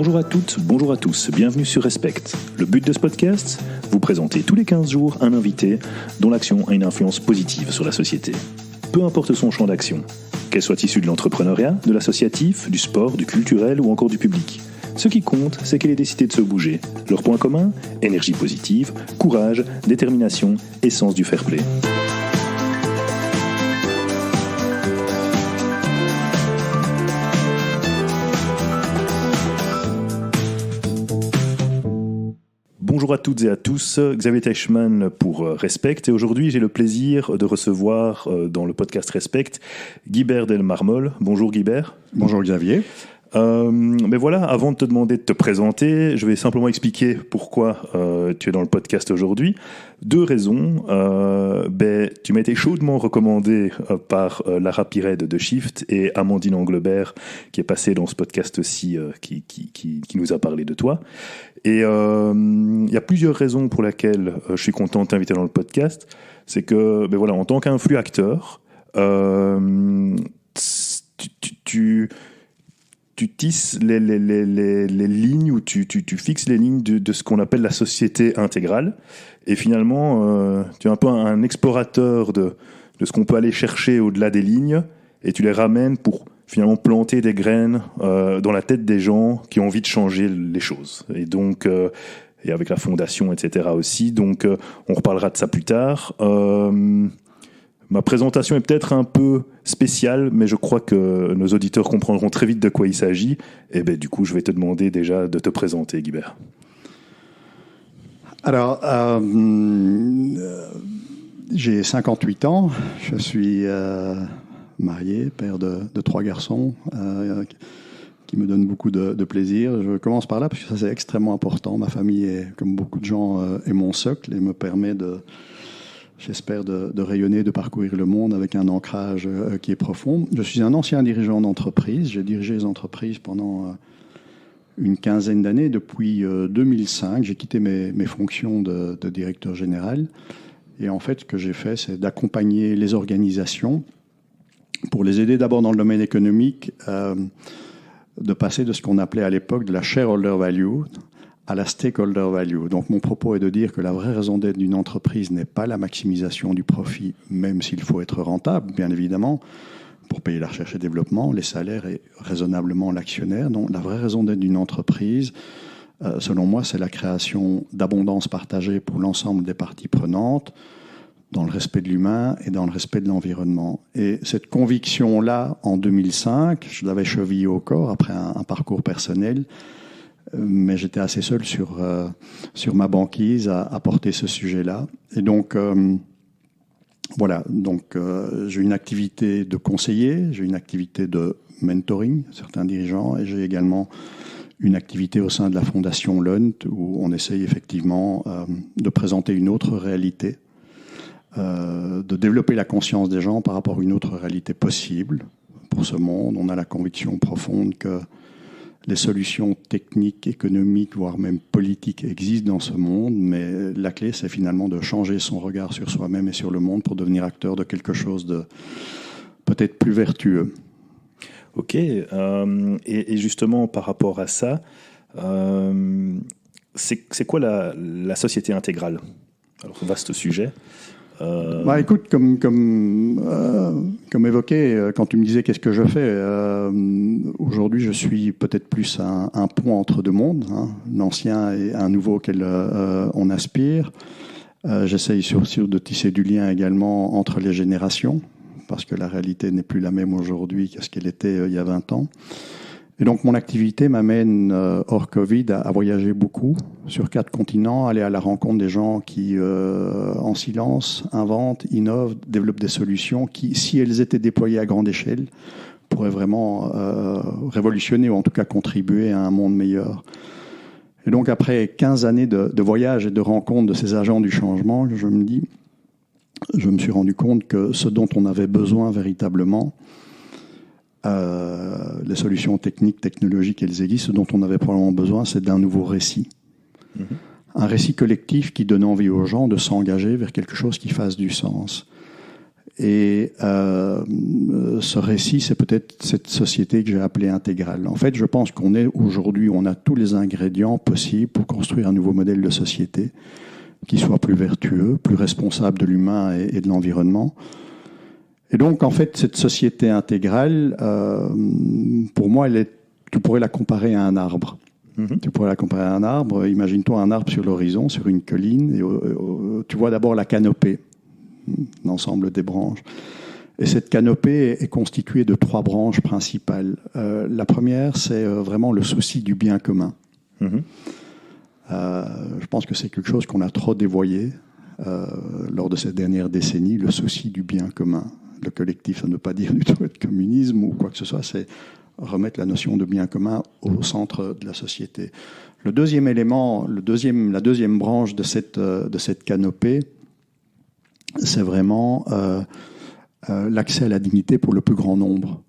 Bonjour à toutes, bonjour à tous, bienvenue sur Respect. Le but de ce podcast, vous présenter tous les 15 jours un invité dont l'action a une influence positive sur la société. Peu importe son champ d'action, qu'elle soit issue de l'entrepreneuriat, de l'associatif, du sport, du culturel ou encore du public. Ce qui compte, c'est qu'elle ait décidé de se bouger. Leur point commun, énergie positive, courage, détermination et sens du fair play. Bonjour à toutes et à tous, Xavier Teichmann pour Respect, et aujourd'hui j'ai le plaisir de recevoir dans le podcast Respect Guibert Delmarmol. Bonjour Guibert. Bonjour Xavier. Mais voilà, avant de te demander de te présenter, je vais simplement expliquer pourquoi tu es dans le podcast aujourd'hui. 2 raisons. Tu m'as été chaudement recommandé par Lara Pired de Shift et Amandine Anglebert, qui est passée dans ce podcast aussi, qui nous a parlé de toi. Et il y a plusieurs raisons pour lesquelles je suis content de t'inviter dans le podcast. C'est que, en tant qu'influx acteur, tu tisses les lignes, ou tu fixes les lignes de ce qu'on appelle la société intégrale. Et finalement, tu es un peu un explorateur de ce qu'on peut aller chercher au-delà des lignes, et tu les ramènes pour finalement planter des graines dans la tête des gens qui ont envie de changer les choses. Et donc, et avec la fondation, etc. aussi. Donc, on reparlera de ça plus tard. Ma présentation est peut-être un peu spéciale, mais je crois que nos auditeurs comprendront très vite de quoi il s'agit. Et du coup, je vais te demander déjà de te présenter, Guibert. Alors, j'ai 58 ans. Je suis marié, père de 3 garçons, qui me donnent beaucoup de plaisir. Je commence par là, parce que ça, c'est extrêmement important. Ma famille, comme beaucoup de gens, est mon socle et me permet j'espère de rayonner, de parcourir le monde avec un ancrage qui est profond. Je suis un ancien dirigeant d'entreprise. J'ai dirigé les entreprises pendant une quinzaine d'années. Depuis 2005, j'ai quitté mes fonctions de directeur général. Et en fait, ce que j'ai fait, c'est d'accompagner les organisations pour les aider d'abord dans le domaine économique, de passer de ce qu'on appelait à l'époque de la shareholder value à la stakeholder value. Donc mon propos est de dire que la vraie raison d'être d'une entreprise n'est pas la maximisation du profit, même s'il faut être rentable, bien évidemment, pour payer la recherche et développement, les salaires et raisonnablement l'actionnaire. Donc la vraie raison d'être d'une entreprise, selon moi, c'est la création d'abondance partagée pour l'ensemble des parties prenantes, dans le respect de l'humain et dans le respect de l'environnement. Et cette conviction-là, en 2005, je l'avais chevillée au corps après un parcours personnel, mais j'étais assez seul sur ma banquise à porter ce sujet-là. Et donc, j'ai une activité de conseiller, j'ai une activité de mentoring, certains dirigeants, et j'ai également une activité au sein de la Fondation Lunt, où on essaye effectivement de présenter une autre réalité, de développer la conscience des gens par rapport à une autre réalité possible pour ce monde. On a la conviction profonde que les solutions techniques, économiques, voire même politiques existent dans ce monde, mais la clé, c'est finalement de changer son regard sur soi-même et sur le monde pour devenir acteur de quelque chose de peut-être plus vertueux. Ok, et justement par rapport à ça, c'est quoi la société intégrale ? Alors, vaste sujet. Écoute, comme évoqué, quand tu me disais qu'est-ce que je fais, aujourd'hui je suis peut-être plus un pont entre 2 mondes, l'ancien et un nouveau auquel on aspire. J'essaye surtout de tisser du lien également entre les générations, parce que la réalité n'est plus la même aujourd'hui que ce qu'elle était il y a 20 ans. Et donc mon activité m'amène, hors Covid, à voyager beaucoup sur 4 continents, aller à la rencontre des gens qui, en silence, inventent, innovent, développent des solutions qui, si elles étaient déployées à grande échelle, pourraient vraiment révolutionner ou en tout cas contribuer à un monde meilleur. Et donc après 15 années de voyage et de rencontres de ces agents du changement, je me suis rendu compte que ce dont on avait besoin véritablement, les solutions techniques, technologiques, elles existent. Ce dont on avait probablement besoin, c'est d'un nouveau récit. Un récit collectif qui donne envie aux gens de s'engager vers quelque chose qui fasse du sens. Et ce récit, c'est peut-être cette société que j'ai appelée intégrale. En fait, je pense qu'on est aujourd'hui, on a tous les ingrédients possibles pour construire un nouveau modèle de société qui soit plus vertueux, plus responsable de l'humain et de l'environnement. Et donc, en fait, cette société intégrale, pour moi, tu pourrais la comparer à un arbre. Tu pourrais la comparer à un arbre. Imagine-toi un arbre sur l'horizon, sur une colline, et tu vois d'abord la canopée, l'ensemble des branches. Et cette canopée est constituée de 3 branches principales. La première, c'est vraiment le souci du bien commun. Je pense que c'est quelque chose qu'on a trop dévoyé lors de ces dernières décennies, le souci du bien commun. Le collectif, ça ne veut pas dire du tout être communisme ou quoi que ce soit, c'est remettre la notion de bien commun au centre de la société. Le deuxième élément, la deuxième branche de cette canopée, c'est vraiment l'accès à la dignité pour le plus grand nombre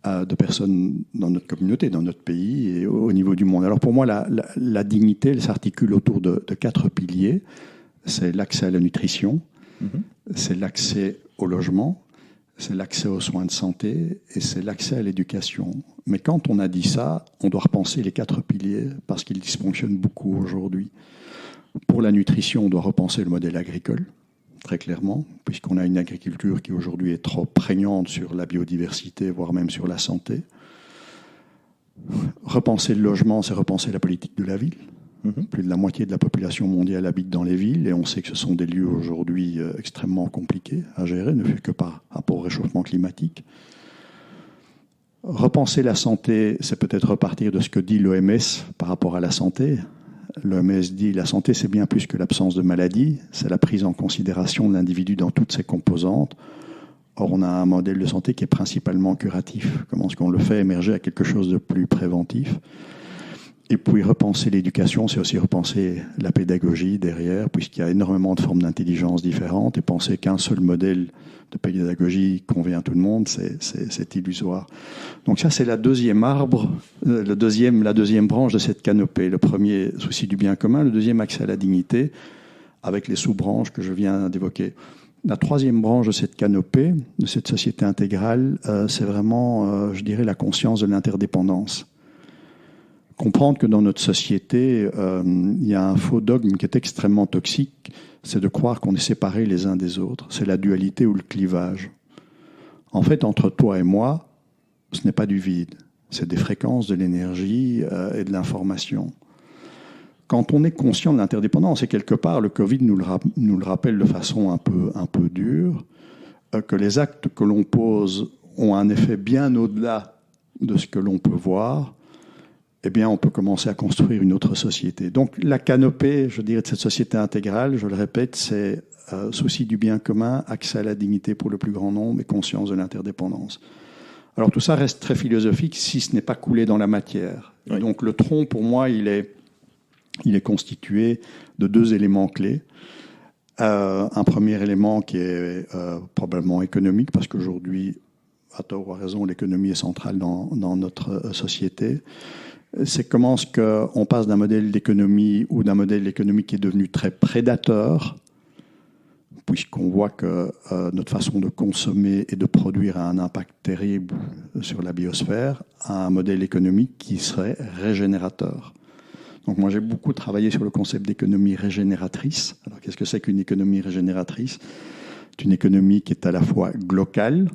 de personnes dans notre communauté, dans notre pays et au niveau du monde. Alors pour moi, la dignité, elle s'articule autour de 4 piliers. C'est l'accès à la nutrition, c'est l'accès au logement, c'est l'accès aux soins de santé et c'est l'accès à l'éducation. Mais quand on a dit ça, on doit repenser les 4 piliers parce qu'ils dysfonctionnent beaucoup aujourd'hui. Pour la nutrition, on doit repenser le modèle agricole, très clairement, puisqu'on a une agriculture qui aujourd'hui est trop prégnante sur la biodiversité, voire même sur la santé. Repenser le logement, c'est repenser la politique de la ville. Plus de la moitié de la population mondiale habite dans les villes et on sait que ce sont des lieux aujourd'hui extrêmement compliqués à gérer, ne fût que par rapport au réchauffement climatique. Repenser la santé, c'est peut-être repartir de ce que dit l'OMS par rapport à la santé. L'OMS dit la santé, c'est bien plus que l'absence de maladie, c'est la prise en considération de l'individu dans toutes ses composantes. Or, on a un modèle de santé qui est principalement curatif. Comment est-ce qu'on le fait émerger à quelque chose de plus préventif ? Et puis repenser l'éducation, c'est aussi repenser la pédagogie derrière, puisqu'il y a énormément de formes d'intelligence différentes, et penser qu'un seul modèle de pédagogie convient à tout le monde, c'est illusoire. Donc ça, c'est la deuxième arbre, la deuxième branche de cette canopée. Le premier, souci du bien commun. Le deuxième, accès à la dignité, avec les sous-branches que je viens d'évoquer. La troisième branche de cette canopée, de cette société intégrale, c'est vraiment, je dirais, la conscience de l'interdépendance. Comprendre que dans notre société, il y a un faux dogme qui est extrêmement toxique, c'est de croire qu'on est séparés les uns des autres. C'est la dualité ou le clivage. En fait, entre toi et moi, ce n'est pas du vide. C'est des fréquences, de l'énergie et de l'information. Quand on est conscient de l'interdépendance, et quelque part, le Covid nous le rappelle de façon un peu dure, que les actes que l'on pose ont un effet bien au-delà de ce que l'on peut voir, eh bien, on peut commencer à construire une autre société. Donc, la canopée, je dirais, de cette société intégrale, je le répète, c'est souci du bien commun, accès à la dignité pour le plus grand nombre et conscience de l'interdépendance. Alors, tout ça reste très philosophique si ce n'est pas coulé dans la matière. Oui. Donc, le tronc, pour moi, il est constitué de 2 éléments clés. Un premier élément qui est probablement économique, parce qu'aujourd'hui, à tort ou à raison, l'économie est centrale dans notre société. C'est comment est-ce qu'on passe d'un modèle d'économie ou d'un modèle économique qui est devenu très prédateur, puisqu'on voit que notre façon de consommer et de produire a un impact terrible sur la biosphère, à un modèle économique qui serait régénérateur. Donc moi, j'ai beaucoup travaillé sur le concept d'économie régénératrice. Alors, qu'est-ce que c'est qu'une économie régénératrice ? C'est une économie qui est à la fois globale,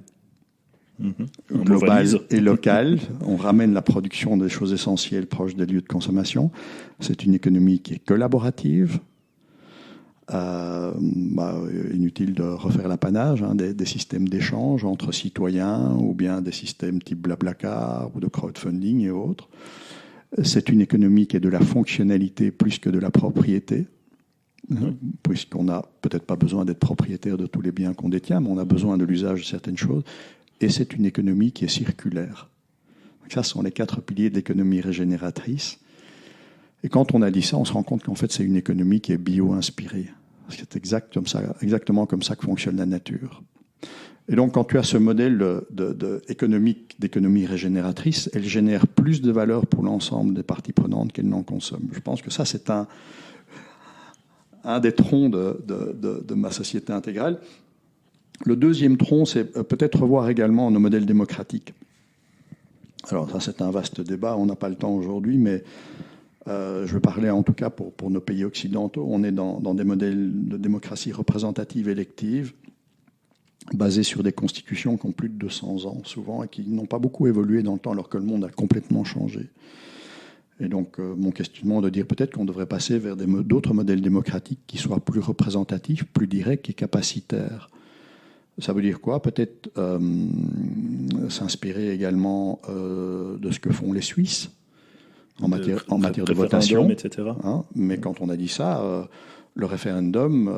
global et local. On ramène la production des choses essentielles proches des lieux de consommation. C'est une économie qui est collaborative. Inutile de refaire l'apanage des systèmes d'échange entre citoyens ou bien des systèmes type Blablacar ou de crowdfunding et autres. C'est une économie qui est de la fonctionnalité plus que de la propriété, puisqu'on n'a peut-être pas besoin d'être propriétaire de tous les biens qu'on détient, mais on a besoin de l'usage de certaines choses. Et c'est une économie qui est circulaire. Donc ça, ce sont les 4 piliers de l'économie régénératrice. Et quand on a dit ça, on se rend compte qu'en fait, c'est une économie qui est bio-inspirée. C'est exactement comme ça que fonctionne la nature. Et donc, quand tu as ce modèle d'économie régénératrice, elle génère plus de valeur pour l'ensemble des parties prenantes qu'elle n'en consomme. Je pense que ça, c'est un des troncs de ma société intégrale. Le deuxième tronc, c'est peut-être revoir également nos modèles démocratiques. Alors ça, c'est un vaste débat, on n'a pas le temps aujourd'hui, mais je veux parler en tout cas pour nos pays occidentaux. On est dans des modèles de démocratie représentative élective, basés sur des constitutions qui ont plus de 200 ans souvent et qui n'ont pas beaucoup évolué dans le temps alors que le monde a complètement changé. Et donc mon questionnement est de dire peut-être qu'on devrait passer vers d'autres modèles démocratiques qui soient plus représentatifs, plus directs et capacitaires. Ça veut dire quoi? Peut-être s'inspirer également de ce que font les Suisses en matière de votation, etc. Hein, mais quand on a dit ça, le référendum,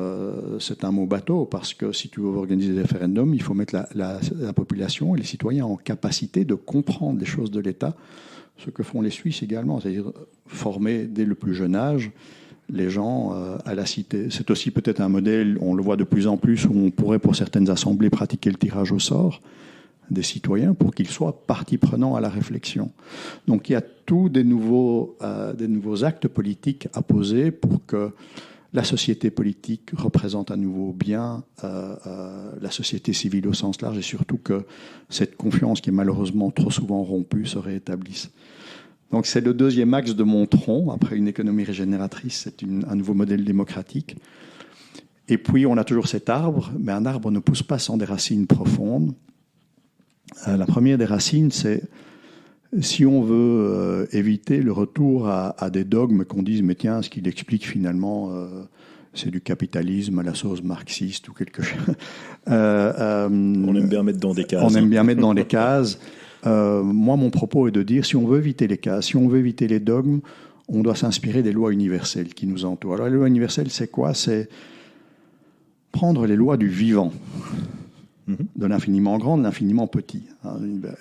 c'est un mot bateau, parce que si tu veux organiser des référendums, il faut mettre la population et les citoyens en capacité de comprendre les choses de l'État, ce que font les Suisses également, c'est-à-dire former dès le plus jeune âge les gens à la cité. C'est aussi peut-être un modèle, on le voit de plus en plus, où on pourrait pour certaines assemblées pratiquer le tirage au sort des citoyens pour qu'ils soient partie prenante à la réflexion. Donc il y a des nouveaux actes politiques à poser pour que la société politique représente à nouveau bien la société civile au sens large et surtout que cette confiance qui est malheureusement trop souvent rompue se réétablisse. Donc c'est le deuxième axe de mon tronc. Après une économie régénératrice, c'est un nouveau modèle démocratique. Et puis on a toujours cet arbre, mais un arbre ne pousse pas sans des racines profondes. La première des racines, c'est si on veut éviter le retour à des dogmes qu'on dise, mais tiens, ce qu'il explique finalement, c'est du capitalisme à la sauce marxiste ou quelque chose. On aime bien mettre dans des cases. On aime bien mettre dans des cases. Moi, mon propos est de dire, si on veut éviter les cases, si on veut éviter les dogmes, on doit s'inspirer des lois universelles qui nous entourent. Alors, les lois universelles, c'est quoi? C'est prendre les lois du vivant, de l'infiniment grand, de l'infiniment petit.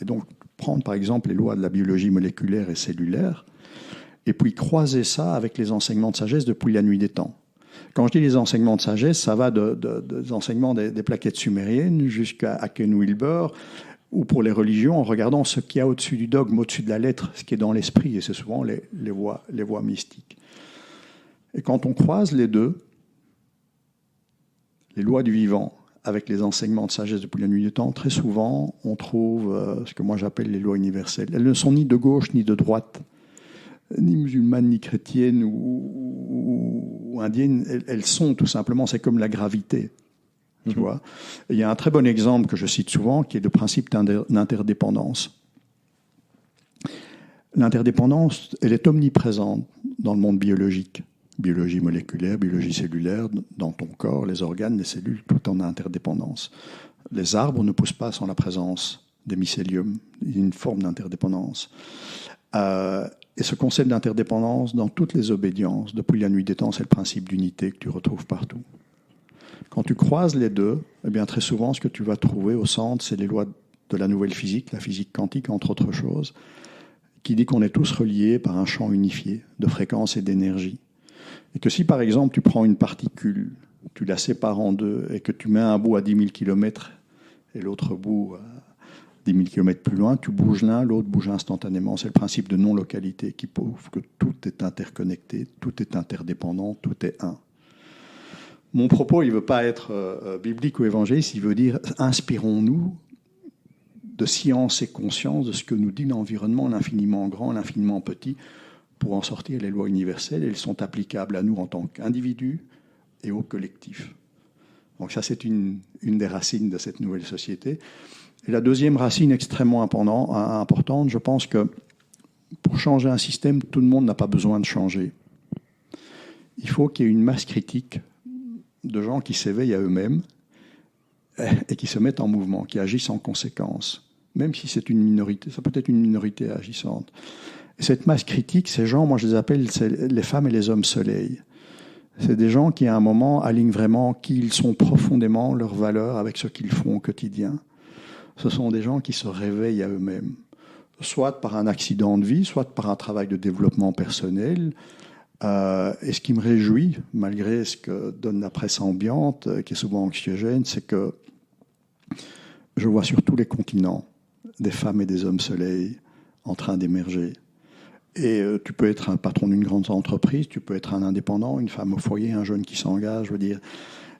Et donc, prendre par exemple les lois de la biologie moléculaire et cellulaire, et puis croiser ça avec les enseignements de sagesse depuis la nuit des temps. Quand je dis les enseignements de sagesse, ça va des enseignements des plaquettes sumériennes jusqu'à Ken Wilber, ou pour les religions, en regardant ce qu'il y a au-dessus du dogme, au-dessus de la lettre, ce qui est dans l'esprit, et c'est souvent les voies mystiques. Et quand on croise les deux, les lois du vivant, avec les enseignements de sagesse depuis la nuit du temps, très souvent, on trouve ce que moi j'appelle les lois universelles. Elles ne sont ni de gauche ni de droite, ni musulmanes, ni chrétiennes ou indiennes. Elles sont tout simplement, c'est comme la gravité. Tu vois. Et il y a un très bon exemple que je cite souvent, qui est le principe d'interdépendance. L'interdépendance, elle est omniprésente dans le monde biologique. Biologie moléculaire, biologie cellulaire, dans ton corps, les organes, les cellules, tout en interdépendance. Les arbres ne poussent pas sans la présence des mycéliums. Il y a une forme d'interdépendance. Et ce concept d'interdépendance, dans toutes les obédiences, depuis la nuit des temps, c'est le principe d'unité que tu retrouves partout. Quand tu croises les deux, eh bien, très souvent, ce que tu vas trouver au centre, c'est les lois de la nouvelle physique, la physique quantique, entre autres choses, qui dit qu'on est tous reliés par un champ unifié de fréquence et d'énergie. Et que si, par exemple, tu prends une particule, tu la sépares en deux, et que tu mets un bout à 10 000 km et l'autre bout à 10 000 km plus loin, tu bouges l'un, l'autre bouge instantanément. C'est le principe de non-localité qui prouve que tout est interconnecté, tout est interdépendant, tout est un. Mon propos, il ne veut pas être biblique ou évangéliste, il veut dire inspirons-nous de science et conscience de ce que nous dit l'environnement, l'infiniment grand, l'infiniment petit, pour en sortir les lois universelles. Elles sont applicables à nous en tant qu'individus et au collectif. Donc ça, c'est une des racines de cette nouvelle société. Et la deuxième racine extrêmement importante, je pense que pour changer un système, tout le monde n'a pas besoin de changer. Il faut qu'il y ait une masse critique de gens qui s'éveillent à eux-mêmes et qui se mettent en mouvement, qui agissent en conséquence, même si c'est une minorité, ça peut être une minorité agissante. Et cette masse critique, ces gens, moi je les appelle les femmes et les hommes soleil. C'est des gens qui à un moment alignent vraiment qui ils sont profondément, leurs valeurs avec ce qu'ils font au quotidien. Ce sont des gens qui se réveillent à eux-mêmes, soit par un accident de vie, soit par un travail de développement personnel. Et ce qui me réjouit, malgré ce que donne la presse ambiante, qui est souvent anxiogène, c'est que je vois sur tous les continents des femmes et des hommes soleil en train d'émerger. Et tu peux être un patron d'une grande entreprise, tu peux être un indépendant, une femme au foyer, un jeune qui s'engage, je veux dire.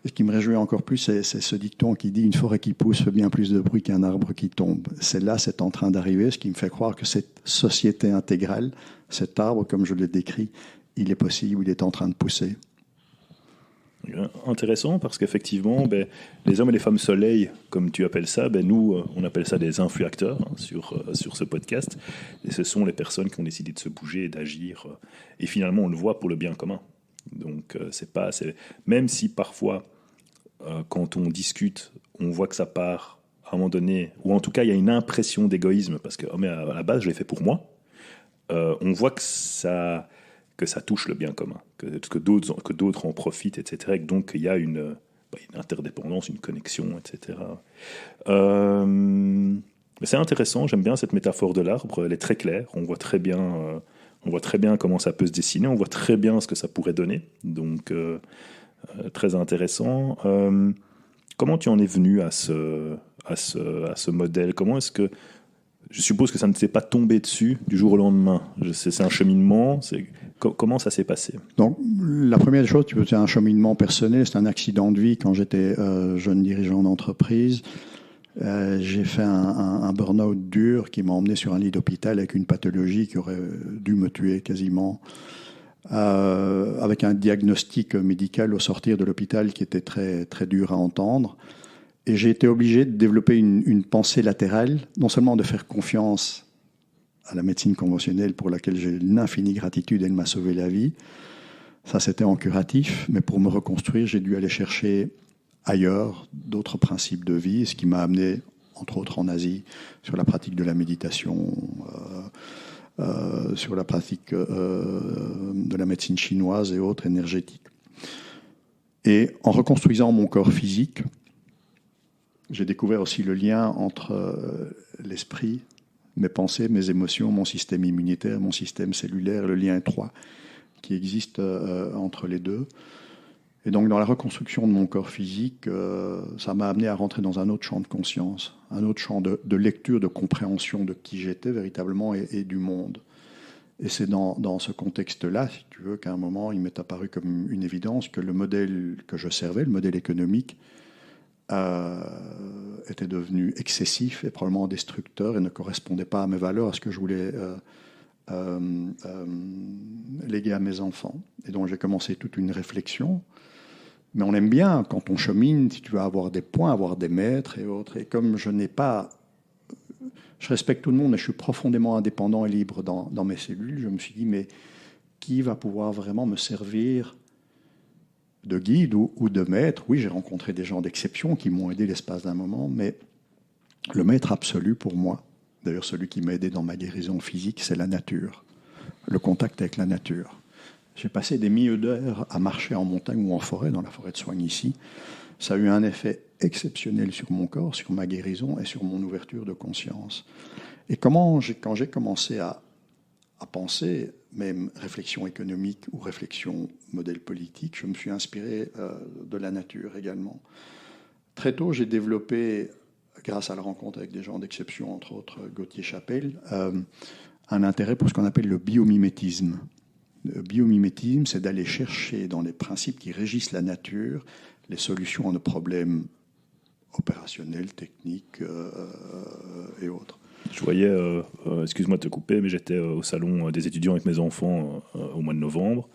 ce qui me réjouit encore plus, c'est ce dicton qui dit « Une forêt qui pousse fait bien plus de bruit qu'un arbre qui tombe ». C'est en train d'arriver, ce qui me fait croire que cette société intégrale, cet arbre, comme je l'ai décrit, il est possible, il est en train de pousser. Intéressant, parce qu'effectivement, les hommes et les femmes soleil, comme tu appelles ça, nous, on appelle ça des influacteurs sur ce podcast. Et ce sont les personnes qui ont décidé de se bouger et d'agir. Et finalement, on le voit pour le bien commun. Donc, même si parfois, quand on discute, on voit que ça part à un moment donné, ou en tout cas, il y a une impression d'égoïsme, parce que mais à la base, je l'ai fait pour moi. On voit que ça touche le bien commun, que d'autres en profitent, etc. Et que donc il y a une interdépendance, une connexion, etc. C'est intéressant, j'aime bien cette métaphore de l'arbre, elle est très claire, on voit très bien comment ça peut se dessiner, on voit très bien ce que ça pourrait donner, donc très intéressant. Comment tu en es venu à ce modèle? Comment est-ce que... Je suppose que ça ne s'est pas tombé dessus du jour au lendemain. C'est un cheminement. Comment ça s'est passé? Donc, la première chose, c'est un cheminement personnel. C'est un accident de vie. Quand j'étais jeune dirigeant d'entreprise, j'ai fait un burn-out dur qui m'a emmené sur un lit d'hôpital avec une pathologie qui aurait dû me tuer quasiment. Avec un diagnostic médical au sortir de l'hôpital qui était très, très dur à entendre. Et j'ai été obligé de développer une pensée latérale, non seulement de faire confiance à la médecine conventionnelle pour laquelle j'ai une infinie gratitude, elle m'a sauvé la vie. Ça, c'était en curatif, mais pour me reconstruire, j'ai dû aller chercher ailleurs d'autres principes de vie, ce qui m'a amené, entre autres en Asie, sur la pratique de la méditation, sur la pratique de la médecine chinoise et autres énergétiques. Et en reconstruisant mon corps physique, j'ai découvert aussi le lien entre l'esprit, mes pensées, mes émotions, mon système immunitaire, mon système cellulaire, le lien étroit qui existe entre les deux. Et donc, dans la reconstruction de mon corps physique, ça m'a amené à rentrer dans un autre champ de conscience, un autre champ de lecture, de compréhension de qui j'étais véritablement et du monde. Et c'est dans ce contexte-là, si tu veux, qu'à un moment, il m'est apparu comme une évidence que le modèle que je servais, le modèle économique, était devenu excessif et probablement destructeur et ne correspondait pas à mes valeurs, à ce que je voulais léguer à mes enfants. Et donc j'ai commencé toute une réflexion. Mais on aime bien, quand on chemine, si tu veux avoir des points, avoir des maîtres et autres. Et comme je n'ai pas... Je respecte tout le monde, mais je suis profondément indépendant et libre dans mes cellules, je me suis dit, mais qui va pouvoir vraiment me servir de guide ou de maître? Oui, j'ai rencontré des gens d'exception qui m'ont aidé l'espace d'un moment, mais le maître absolu pour moi, d'ailleurs celui qui m'a aidé dans ma guérison physique, c'est la nature, le contact avec la nature. J'ai passé des milliers d'heures à marcher en montagne ou en forêt, dans la forêt de Soignes ici. Ça a eu un effet exceptionnel sur mon corps, sur ma guérison et sur mon ouverture de conscience. Et quand j'ai commencé à penser, même réflexion économique ou réflexion modèle politique, je me suis inspiré de la nature également. Très tôt, j'ai développé, grâce à la rencontre avec des gens d'exception, entre autres Gauthier Chapelle, un intérêt pour ce qu'on appelle le biomimétisme. Le biomimétisme, c'est d'aller chercher dans les principes qui régissent la nature les solutions à nos problèmes opérationnels, techniques et autres. Je voyais, excuse-moi de te couper, mais j'étais au salon des étudiants avec mes enfants au mois de novembre,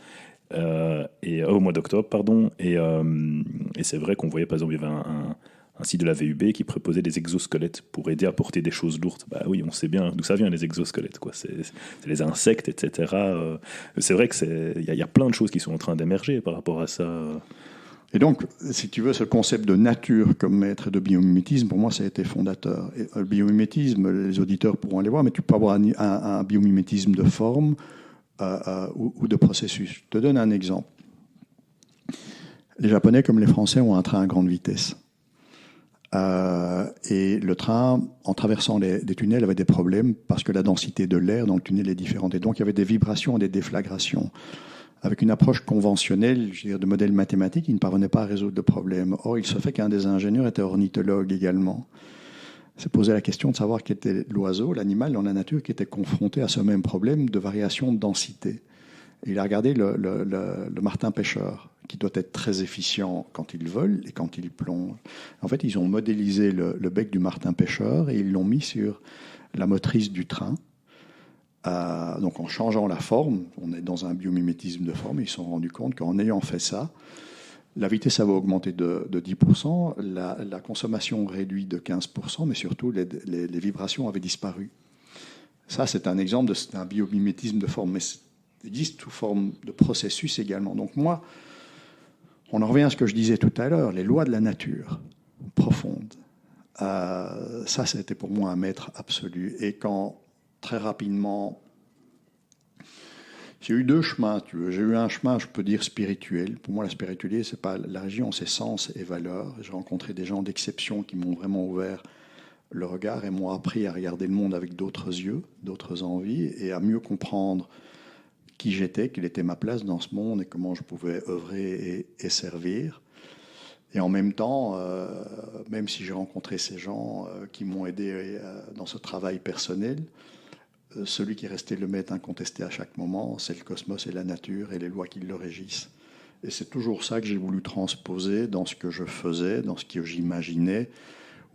au mois d'octobre, pardon, et c'est vrai qu'on voyait, par exemple, il y avait un site de la VUB qui proposait des exosquelettes pour aider à porter des choses lourdes. Bah oui, on sait bien d'où ça vient, les exosquelettes, quoi. C'est les insectes, etc. C'est vrai qu'il y a plein de choses qui sont en train d'émerger par rapport à ça. Et donc, si tu veux, ce concept de nature comme maître de biomimétisme, pour moi, ça a été fondateur. Et le biomimétisme, les auditeurs pourront aller voir, mais tu peux avoir un biomimétisme de forme ou de processus. Je te donne un exemple. Les Japonais, comme les Français, ont un train à grande vitesse. Et le train, en traversant des tunnels, avait des problèmes parce que la densité de l'air dans le tunnel est différente. Et donc, il y avait des vibrations et des déflagrations. Avec une approche conventionnelle, je veux dire, de modèle mathématique, il ne parvenait pas à résoudre le problème. Or, il se fait qu'un des ingénieurs était ornithologue également. Il s'est posé la question de savoir quel était l'oiseau, l'animal dans la nature qui était confronté à ce même problème de variation de densité. Et il a regardé le martin pêcheur, qui doit être très efficient quand il vole et quand il plonge. En fait, ils ont modélisé le bec du martin-pêcheur et ils l'ont mis sur la motrice du train. Donc en changeant la forme, on est dans un biomimétisme de forme, ils se sont rendus compte qu'en ayant fait ça, la vitesse avait augmenté de 10%, la consommation réduite de 15%, mais surtout les vibrations avaient disparu. Ça, c'est un exemple d'un biomimétisme de forme, mais il existe sous forme de processus également. Donc moi, on en revient à ce que je disais tout à l'heure, les lois de la nature profondes. Ça, c'était pour moi un maître absolu. Et quand, très rapidement, j'ai eu deux chemins, tu veux. J'ai eu un chemin, je peux dire, spirituel. Pour moi, la spiritualité, c'est pas la religion, c'est sens et valeurs. J'ai rencontré des gens d'exception qui m'ont vraiment ouvert le regard et m'ont appris à regarder le monde avec d'autres yeux, d'autres envies, et à mieux comprendre qui j'étais, quelle était ma place dans ce monde et comment je pouvais œuvrer et servir. Et en même temps, même si j'ai rencontré ces gens qui m'ont aidé dans ce travail personnel, celui qui est resté le maître incontesté à chaque moment, c'est le cosmos et la nature et les lois qui le régissent. Et c'est toujours ça que j'ai voulu transposer dans ce que je faisais, dans ce que j'imaginais,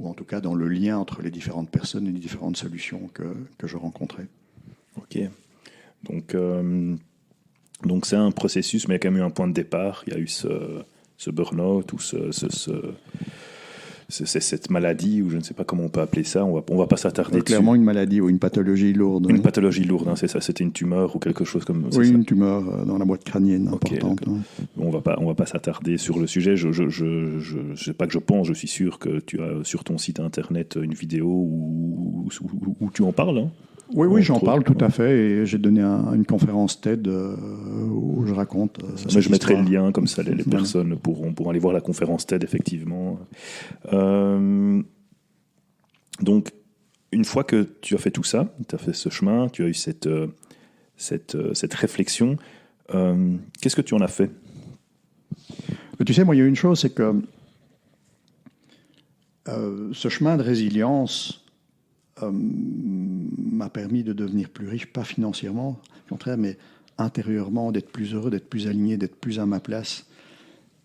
ou en tout cas dans le lien entre les différentes personnes et les différentes solutions que je rencontrais. Ok. Donc c'est un processus, mais il y a quand même eu un point de départ. Il y a eu ce burn-out ou cette maladie, ou je ne sais pas comment on peut appeler ça. On va pas s'attarder dessus. Clairement une maladie ou une pathologie lourde. Une pathologie lourde, hein, c'est ça. C'était une tumeur ou quelque chose comme ça. Oui, une tumeur dans la boîte crânienne importante. Okay. On va pas s'attarder sur le sujet. Je sais pas que je pense. Je suis sûr que tu as sur ton site internet une vidéo où tu en parles. Hein. Oui, j'en parle tout à fait. Et j'ai donné une conférence TED où je raconte. Mais je mettrai le lien, comme ça les personnes pourront aller voir la conférence TED, effectivement. Donc, une fois que tu as fait tout ça, tu as fait ce chemin, tu as eu cette réflexion, qu'est-ce que tu en as fait ? Tu sais, moi, il y a une chose, c'est que ce chemin de résilience m'a permis de devenir plus riche, pas financièrement, au contraire, mais intérieurement, d'être plus heureux, d'être plus aligné, d'être plus à ma place.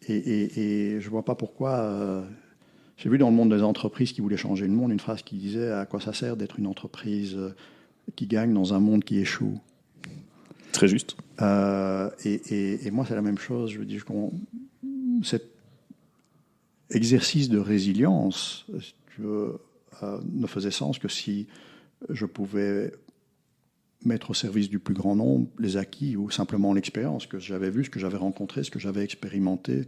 Et je ne vois pas pourquoi... j'ai vu dans le monde des entreprises qui voulaient changer le monde une phrase qui disait « À quoi ça sert d'être une entreprise qui gagne dans un monde qui échoue ?» Très juste. Et moi, c'est la même chose. Je veux dire, cet exercice de résilience, si tu veux, ne faisait sens que si je pouvais mettre au service du plus grand nombre les acquis ou simplement l'expérience que j'avais vue, ce que j'avais rencontré, ce que j'avais expérimenté,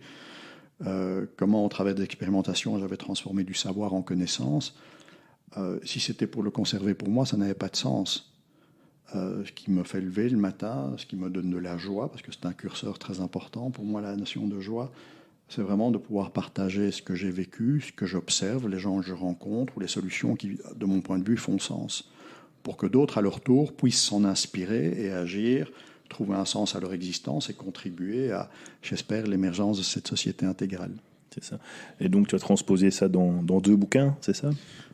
comment au travers d'expérimentation j'avais transformé du savoir en connaissance. Si c'était pour le conserver pour moi, ça n'avait pas de sens. Ce qui me fait lever le matin, ce qui me donne de la joie, parce que c'est un curseur très important pour moi, la notion de joie, c'est vraiment de pouvoir partager ce que j'ai vécu, ce que j'observe, les gens que je rencontre ou les solutions qui, de mon point de vue, font sens, pour que d'autres, à leur tour, puissent s'en inspirer et agir, trouver un sens à leur existence et contribuer à, j'espère, l'émergence de cette société intégrale. C'est ça. Et donc, tu as transposé ça dans 2 bouquins, c'est ça ?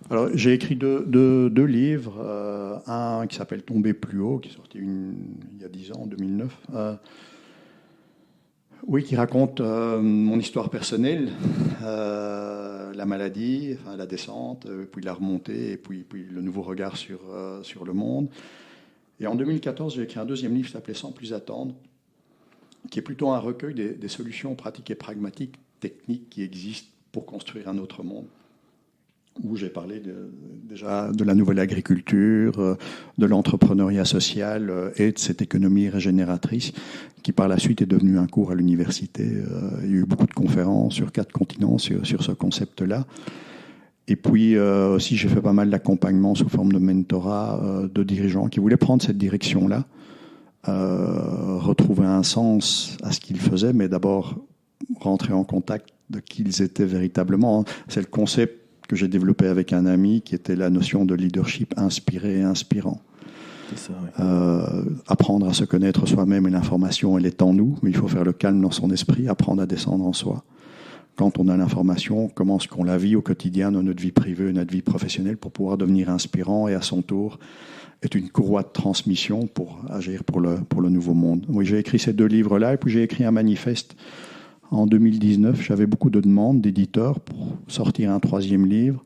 Alors, j'ai écrit deux livres. Un qui s'appelle « Tomber plus haut », qui est sorti il y a 10 ans, en 2009. Oui, qui raconte mon histoire personnelle, la maladie, enfin, la descente, puis la remontée, et puis le nouveau regard sur le monde. Et en 2014, j'ai écrit un 2e livre qui s'appelait « Sans plus attendre », qui est plutôt un recueil des solutions pratiques et pragmatiques, techniques qui existent pour construire un autre monde, où j'ai parlé déjà de la nouvelle agriculture, de l'entrepreneuriat social et de cette économie régénératrice qui par la suite est devenue un cours à l'université. Il y a eu beaucoup de conférences sur 4 continents sur ce concept-là. Et puis aussi j'ai fait pas mal d'accompagnement sous forme de mentorat de dirigeants qui voulaient prendre cette direction-là, retrouver un sens à ce qu'ils faisaient, mais d'abord rentrer en contact de qui ils étaient véritablement. C'est le concept que j'ai développé avec un ami qui était la notion de leadership inspiré et inspirant. C'est ça, oui. Apprendre à se connaître soi-même et l'information, elle est en nous, mais il faut faire le calme dans son esprit, apprendre à descendre en soi. Quand on a l'information, comment est-ce qu'on la vit au quotidien dans notre vie privée, notre vie professionnelle, pour pouvoir devenir inspirant et à son tour être une courroie de transmission pour agir pour le nouveau monde. Oui, j'ai écrit ces 2 livres-là et puis j'ai écrit un manifeste En 2019, j'avais beaucoup de demandes d'éditeurs pour sortir un 3e livre,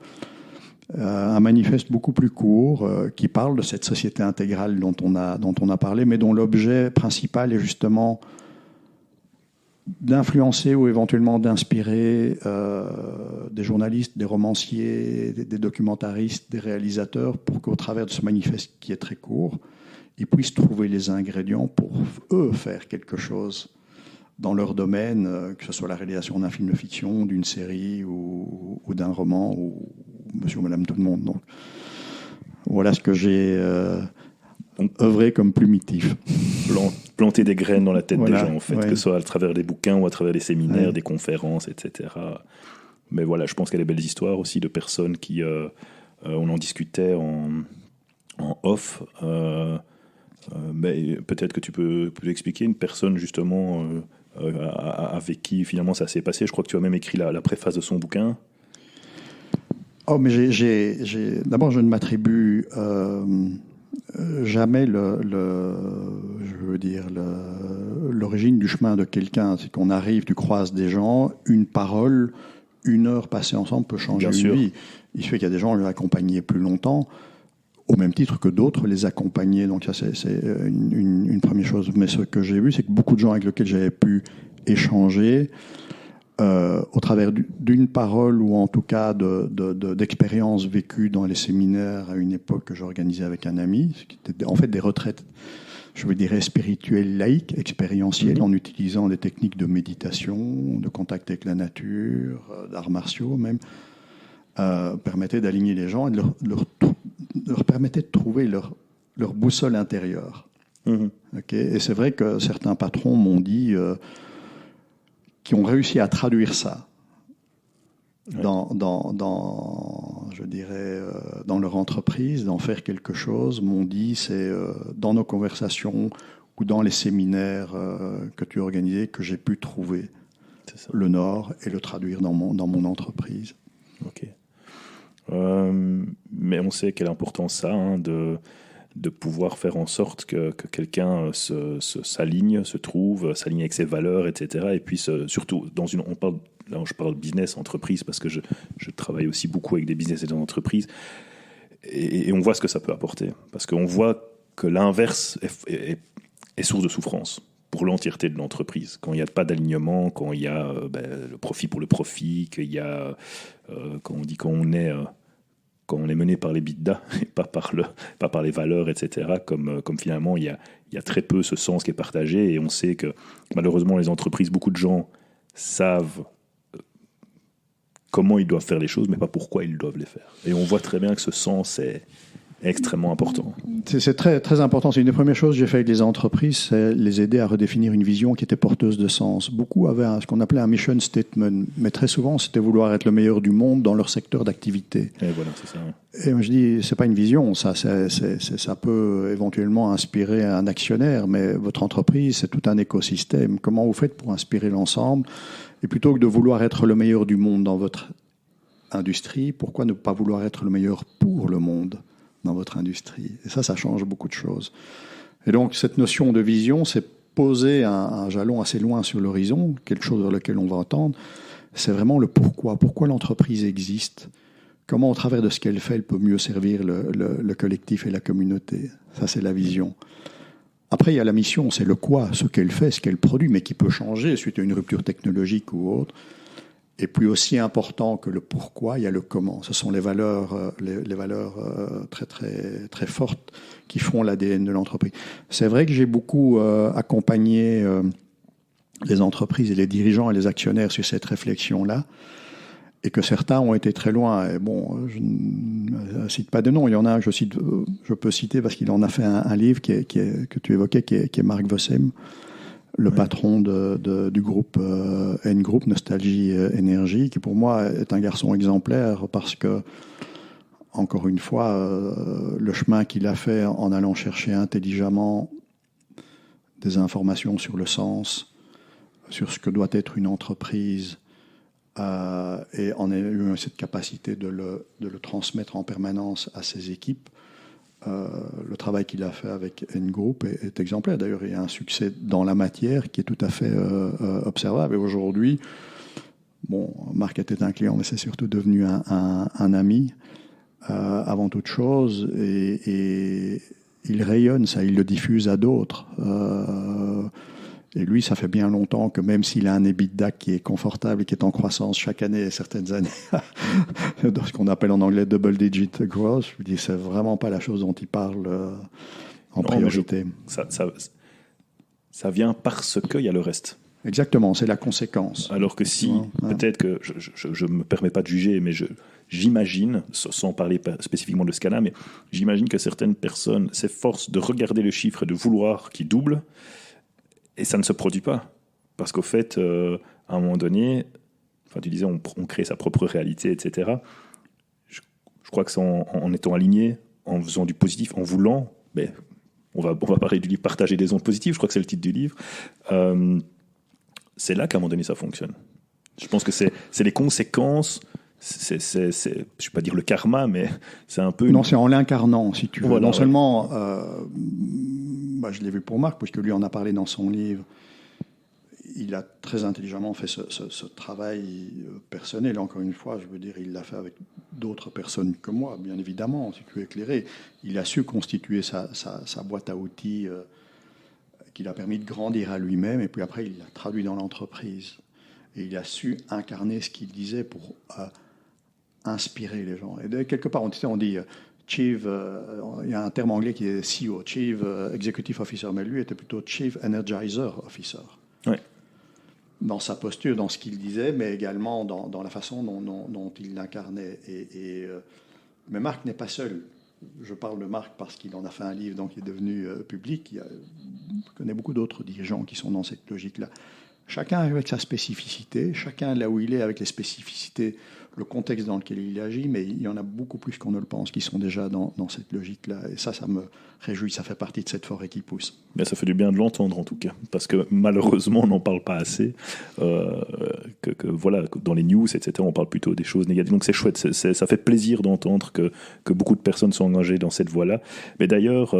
un manifeste beaucoup plus court qui parle de cette société intégrale dont on a parlé, mais dont l'objet principal est justement d'influencer ou éventuellement d'inspirer des journalistes, des romanciers, des documentaristes, des réalisateurs, pour qu'au travers de ce manifeste qui est très court, ils puissent trouver les ingrédients pour eux faire quelque chose dans leur domaine, que ce soit la réalisation d'un film de fiction, d'une série ou d'un roman, ou Monsieur ou Madame Tout-le-Monde. Donc, voilà ce que j'ai œuvré comme plumitif. Planter des graines dans la tête Voilà, des gens, en fait, ouais. que ce soit à travers des bouquins ou à travers des séminaires, Ouais. des conférences, etc. Mais voilà, je pense qu'il y a des belles histoires aussi de personnes qui... on en discutait en off. Mais peut-être que tu peux expliquer une personne, justement, avec qui, finalement, ça s'est passé. Je crois que tu as même écrit la préface de son bouquin. Oh, mais d'abord, je ne m'attribue jamais l'origine du chemin de quelqu'un. C'est qu'on arrive, tu croises des gens, une parole, 1 heure passée ensemble peut changer Bien une sûr. vie. Il se fait qu'il y a des gens qui l'ont accompagné plus longtemps, au même titre que d'autres les accompagnaient. Donc ça, c'est une première chose. Mais ce que j'ai vu, c'est que beaucoup de gens avec lesquels j'avais pu échanger, au travers d'une parole ou en tout cas d'expériences vécues dans les séminaires à une époque que j'organisais avec un ami, qui étaient en fait des retraites, je veux dire spirituelles, laïques, expérientielles, en utilisant des techniques de méditation, de contact avec la nature, d'arts martiaux même, permettaient d'aligner les gens et de leur permettait de trouver leur boussole intérieure. Mhm. Okay, et c'est vrai que certains patrons m'ont dit qui ont réussi à traduire ça dans je dirais, dans leur entreprise, d'en faire quelque chose, m'ont dit c'est dans nos conversations ou dans les séminaires que tu organisais que j'ai pu trouver le Nord et le traduire dans mon entreprise. Ok. Mais on sait quelle importance ça, hein, de pouvoir faire en sorte que quelqu'un s'aligne, se trouve, s'aligne avec ses valeurs, etc. Et puis surtout, là je parle business, entreprise, parce que je travaille aussi beaucoup avec des business et des entreprises, et on voit ce que ça peut apporter. Parce qu'on voit que l'inverse est source de souffrance pour l'entièreté de l'entreprise. Quand il n'y a pas d'alignement, quand il y a le profit pour le profit, qu'il y a, quand on est mené par les bidas et pas par les valeurs, etc., comme finalement il y a très peu ce sens qui est partagé, et on sait que malheureusement les entreprises, beaucoup de gens savent comment ils doivent faire les choses, mais pas pourquoi ils doivent les faire. Et on voit très bien que ce sens est extrêmement important. C'est très, très important. C'est une des premières choses que j'ai fait avec les entreprises, c'est les aider à redéfinir une vision qui était porteuse de sens. Beaucoup avaient ce qu'on appelait un mission statement, mais très souvent, c'était vouloir être le meilleur du monde dans leur secteur d'activité. Et voilà, c'est ça. Et moi, je dis, c'est pas une vision, ça peut éventuellement inspirer un actionnaire, mais votre entreprise, c'est tout un écosystème. Comment vous faites pour inspirer l'ensemble? Et plutôt que de vouloir être le meilleur du monde dans votre industrie, pourquoi ne pas vouloir être le meilleur pour le monde dans votre industrie? Et ça change beaucoup de choses. Et donc, cette notion de vision, c'est poser un jalon assez loin sur l'horizon, quelque chose vers lequel on va entendre. C'est vraiment le pourquoi. Pourquoi l'entreprise existe? Comment, au travers de ce qu'elle fait, elle peut mieux servir le collectif et la communauté? Ça, c'est la vision. Après, il y a la mission, c'est le quoi, ce qu'elle fait, ce qu'elle produit, mais qui peut changer suite à une rupture technologique ou autre. Et puis aussi important que le pourquoi, il y a le comment. Ce sont les valeurs, les valeurs très, très, très fortes qui font l'ADN de l'entreprise. C'est vrai que j'ai beaucoup accompagné les entreprises et les dirigeants et les actionnaires sur cette réflexion-là, et que certains ont été très loin. Et bon, je ne cite pas de nom. Il y en a un que je peux citer parce qu'il en a fait un livre que tu évoquais, qui est Marc Vossem, le patron du groupe N-Group, Nostalgie Énergie, qui pour moi est un garçon exemplaire parce que, encore une fois, le chemin qu'il a fait en allant chercher intelligemment des informations sur le sens, sur ce que doit être une entreprise, et en ayant cette capacité de le transmettre en permanence à ses équipes, le travail qu'il a fait avec N-Group est exemplaire. D'ailleurs, il y a un succès dans la matière qui est tout à fait observable. Et aujourd'hui, bon, Marc était un client, mais c'est surtout devenu un ami avant toute chose. Et il rayonne ça, il le diffuse à d'autres. Et lui, ça fait bien longtemps que même s'il a un EBITDA qui est confortable et qui est en croissance chaque année et certaines années, dans ce qu'on appelle en anglais double digit growth, je vous dis, c'est vraiment pas la chose dont il parle en priorité. Ça vient parce qu'il y a le reste. Exactement, c'est la conséquence. Alors que si, peut-être que je me permets pas de juger, mais j'imagine, sans parler spécifiquement de ce cas-là, mais j'imagine que certaines personnes s'efforcent de regarder le chiffre et de vouloir qu'il double. Et ça ne se produit pas. Parce qu'au fait, à un moment donné, enfin, tu disais, on crée sa propre réalité, etc. Je crois que c'est en étant aligné, en faisant du positif, en voulant, mais on va parler du livre Partager des ondes positives, je crois que c'est le titre du livre, c'est là qu'à un moment donné, ça fonctionne. Je pense que c'est les conséquences, je ne vais pas dire le karma, mais c'est un peu... Non, c'est en l'incarnant, si tu veux. Voilà, non seulement... je l'ai vu pour Marc, puisque lui en a parlé dans son livre. Il a très intelligemment fait ce travail personnel. Encore une fois, je veux dire, il l'a fait avec d'autres personnes que moi, bien évidemment, si tu veux éclairer. Il a su constituer sa boîte à outils qui l'a permis de grandir à lui-même, et puis après, il l'a traduit dans l'entreprise. Et il a su incarner ce qu'il disait pour inspirer les gens. Et quelque part, on dit... Chief, il y a un terme anglais qui est CEO, Chief Executive Officer, mais lui était plutôt Chief Energizer Officer. Ouais. Dans sa posture, dans ce qu'il disait, mais également dans la façon dont il l'incarnait. Mais Marc n'est pas seul. Je parle de Marc parce qu'il en a fait un livre, donc il est devenu public. Je connais beaucoup d'autres dirigeants qui sont dans cette logique-là. Chacun avec sa spécificité, chacun là où il est avec les spécificités, le contexte dans lequel il agit, mais il y en a beaucoup plus qu'on ne le pense qui sont déjà dans cette logique-là. Et ça me réjouit, ça fait partie de cette forêt qui pousse. Mais ça fait du bien de l'entendre en tout cas, parce que malheureusement on n'en parle pas assez, voilà, dans les news, etc., on parle plutôt des choses négatives. Donc c'est chouette, ça fait plaisir d'entendre que beaucoup de personnes sont engagées dans cette voie-là. Mais d'ailleurs...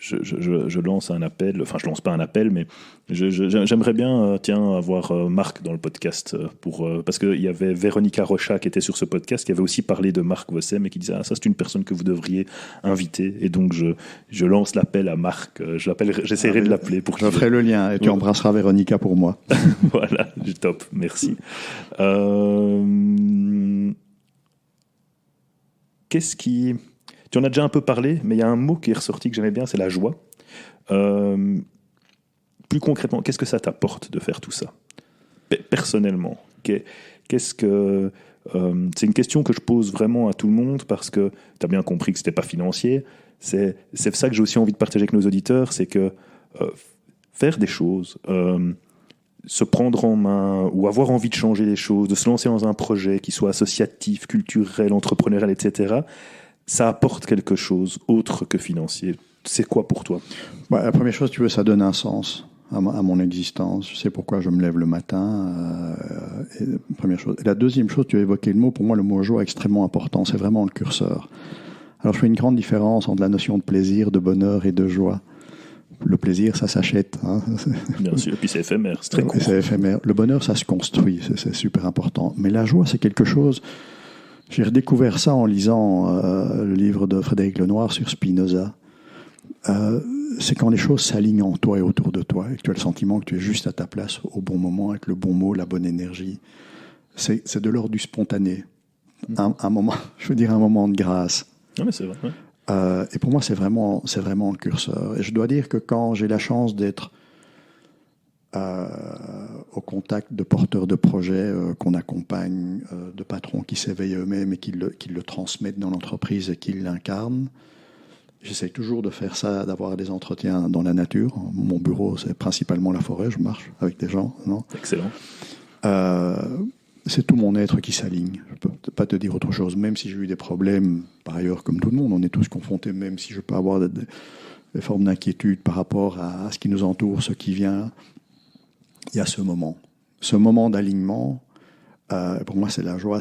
je lance un appel, enfin je lance pas un appel, mais j'aimerais bien avoir Marc dans le podcast, parce qu'il y avait Véronica Rocha qui était sur ce podcast, qui avait aussi parlé de Marc Vossem et qui disait ça c'est une personne que vous devriez inviter, et donc je lance l'appel à Marc, j'essaierai de l'appeler pour je ferai le lien et tu embrasseras Véronica pour moi. Voilà, top, merci. Qu'est-ce qui... Tu en as déjà un peu parlé, mais il y a un mot qui est ressorti que j'aimais bien, c'est la joie. Plus concrètement, qu'est-ce que ça t'apporte de faire tout ça personnellement? Qu'est-ce que... c'est une question que je pose vraiment à tout le monde parce que tu as bien compris que ce n'était pas financier. C'est ça que j'ai aussi envie de partager avec nos auditeurs, c'est que faire des choses, se prendre en main ou avoir envie de changer les choses, de se lancer dans un projet qui soit associatif, culturel, entrepreneurial, etc., ça apporte quelque chose autre que financier. C'est quoi pour toi? La première chose, tu veux, ça donne un sens à mon existence. Je sais pourquoi je me lève le matin. Première chose. Et la deuxième chose, tu as évoqué le mot. Pour moi, le mot joie est extrêmement important. C'est vraiment le curseur. Alors, je fais une grande différence entre la notion de plaisir, de bonheur et de joie. Le plaisir, ça s'achète. Hein. Bien sûr, et puis c'est éphémère, c'est très court. C'est éphémère. Le bonheur, ça se construit, c'est super important. Mais la joie, c'est quelque chose... J'ai redécouvert ça en lisant le livre de Frédéric Lenoir sur Spinoza. C'est quand les choses s'alignent en toi et autour de toi, et que tu as le sentiment que tu es juste à ta place au bon moment, avec le bon mot, la bonne énergie. C'est de l'ordre du spontané. Un moment, je veux dire un moment de grâce. Non, mais c'est vrai. Ouais. Et pour moi, c'est vraiment le curseur. Et je dois dire que quand j'ai la chance d'être au contact de porteurs de projets qu'on accompagne, de patrons qui s'éveillent eux-mêmes et qui le transmettent dans l'entreprise et qui l'incarnent. J'essaie toujours de faire ça, d'avoir des entretiens dans la nature. Mon bureau, c'est principalement la forêt, je marche avec des gens. Non ? Excellent. C'est tout mon être qui s'aligne. Je ne peux pas te dire autre chose, même si j'ai eu des problèmes, par ailleurs, comme tout le monde, on est tous confrontés, même si je peux avoir des formes d'inquiétude par rapport à ce qui nous entoure, ce qui vient. Il y a ce moment d'alignement. Pour moi, c'est la joie.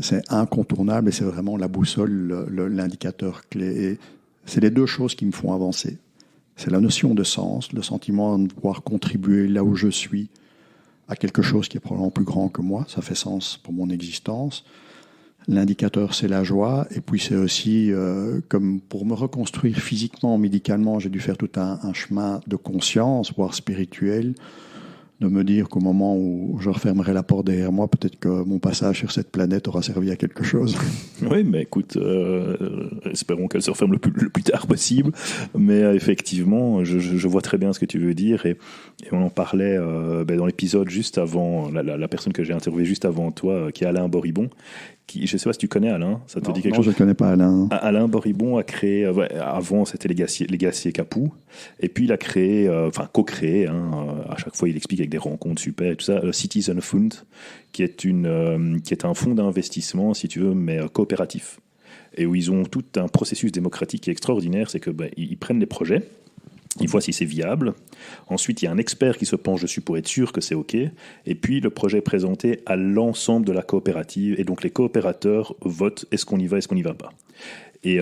c'est incontournable et c'est vraiment la boussole, l'indicateur clé. Et c'est les deux choses qui me font avancer. C'est la notion de sens, le sentiment de pouvoir contribuer là où je suis à quelque chose qui est probablement plus grand que moi. Ça fait sens pour mon existence. L'indicateur, c'est la joie. Et puis, c'est aussi, comme pour me reconstruire physiquement, médicalement, j'ai dû faire tout un chemin de conscience, voire spirituel, de me dire qu'au moment où je refermerai la porte derrière moi, peut-être que mon passage sur cette planète aura servi à quelque chose. Oui, mais écoute, espérons qu'elle se referme le plus tard possible. Mais effectivement, je vois très bien ce que tu veux dire. Et on en parlait dans l'épisode juste avant, la personne que j'ai interviewée juste avant toi, qui est Alain Boribon. Je ne sais pas si tu connais Alain, ça te dit quelque chose? Non, je ne connais pas Alain. Alain Boribon a créé, avant c'était les glaciers Capou, et puis il a créé, co-créé, à chaque fois il explique avec des rencontres super et tout ça, Citizen Fund, qui est un fonds d'investissement, si tu veux, mais coopératif. Et où ils ont tout un processus démocratique qui est extraordinaire, c'est que ils prennent les projets, ils voient si c'est viable. Ensuite, il y a un expert qui se penche dessus pour être sûr que c'est OK. Et puis, le projet est présenté à l'ensemble de la coopérative. Et donc, les coopérateurs votent est-ce qu'on y va, est-ce qu'on n'y va pas. Et